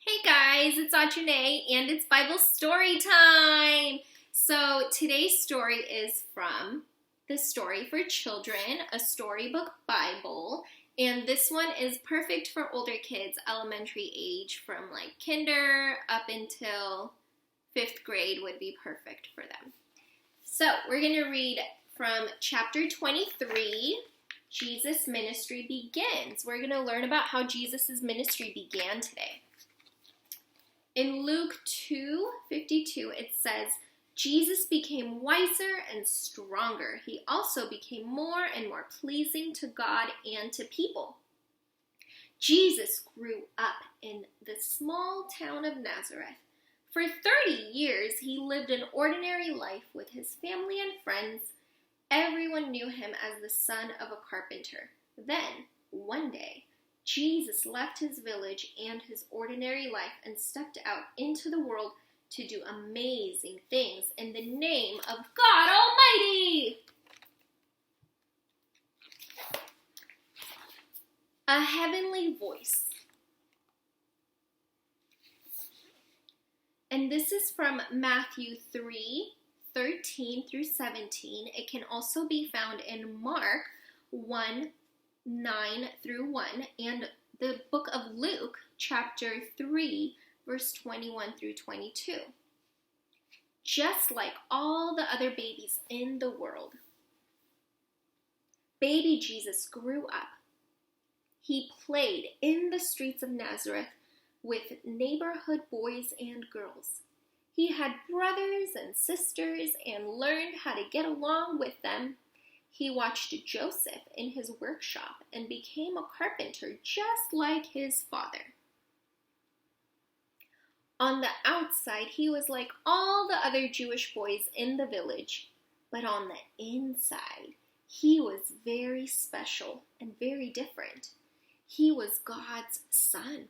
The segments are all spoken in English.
Hey guys, it's Audrey and it's Bible story time. So today's story is from The Story for Children, a storybook Bible. And this one is perfect for older kids, elementary age, from like kinder up until 5th grade would be perfect for them. So we're going to read from chapter 23, Jesus' ministry begins. We're going to learn about how Jesus' ministry began today. In Luke 2:52, it says, Jesus became wiser and stronger. He also became more and more pleasing to God and to people. Jesus grew up in the small town of Nazareth. For 30 years, he lived an ordinary life with his family and friends. Everyone knew him as the son of a carpenter. Then, one day, Jesus left his village and his ordinary life and stepped out into the world to do amazing things in the name of God Almighty. A heavenly voice. And this is from Matthew 3:13 through 17. It can also be found in Mark 1:9 through 1, and the book of Luke, chapter 3, verse 21 through 22. Just like all the other babies in the world, baby Jesus grew up. He played in the streets of Nazareth with neighborhood boys and girls. He had brothers and sisters and learned how to get along with them. He watched Joseph in his workshop and became a carpenter just like his father. On the outside, he was like all the other Jewish boys in the village, but on the inside, he was very special and very different. He was God's son.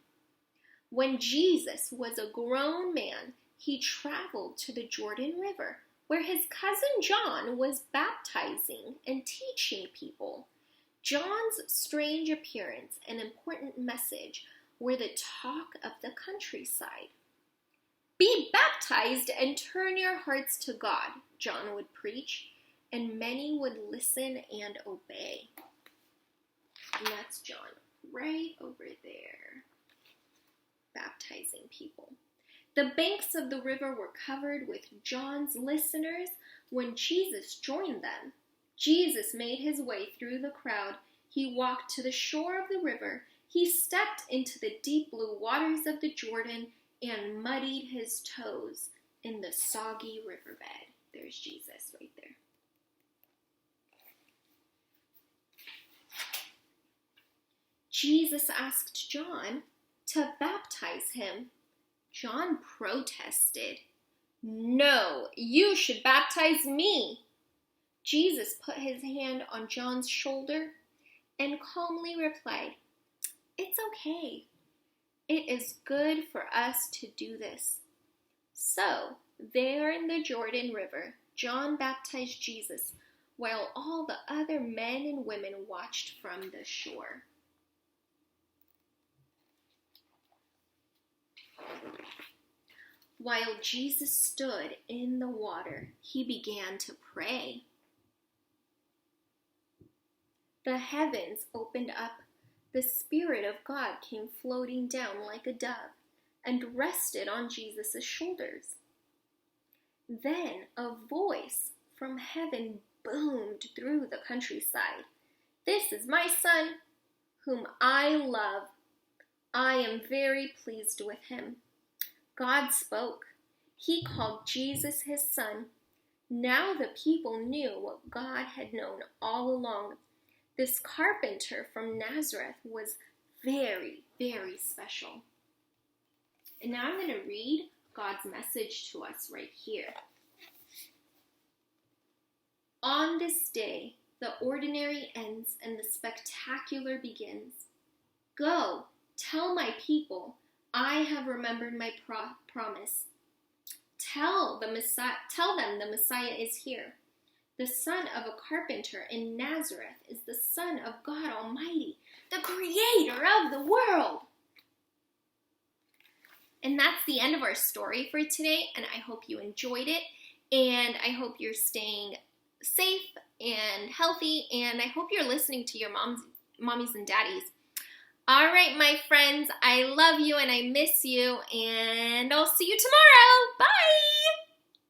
When Jesus was a grown man, he traveled to the Jordan River, where his cousin John was baptizing and teaching people. John's strange appearance and important message were the talk of the countryside. Be baptized and turn your hearts to God, John would preach, and many would listen and obey. And that's John right over there, baptizing people. The banks of the river were covered with John's listeners when Jesus joined them. Jesus made his way through the crowd. He walked to the shore of the river. He stepped into the deep blue waters of the Jordan and muddied his toes in the soggy riverbed. There's Jesus right there. Jesus asked John to baptize him. John protested. No, you should baptize me. Jesus put his hand on John's shoulder and calmly replied, It's okay. It is good for us to do this. So, there in the Jordan River, John baptized Jesus while all the other men and women watched from the shore. While Jesus stood in the water, he began to pray. The heavens opened up. The Spirit of God came floating down like a dove and rested on Jesus' shoulders. Then a voice from heaven boomed through the countryside. This is my son, whom I love. I am very pleased with him. God spoke. He called Jesus his son. Now the people knew what God had known all along. This carpenter from Nazareth was very, very special. And now I'm going to read God's message to us right here. On this day, the ordinary ends and the spectacular begins. Go, tell my people, I have remembered my promise. Tell them the Messiah is here. The son of a carpenter in Nazareth is the Son of God Almighty, the Creator of the world. And that's the end of our story for today, and I hope you enjoyed it, and I hope you're staying safe and healthy, and I hope you're listening to your mommies and daddies. All right, my friends, I love you and I miss you, and I'll see you tomorrow. Bye!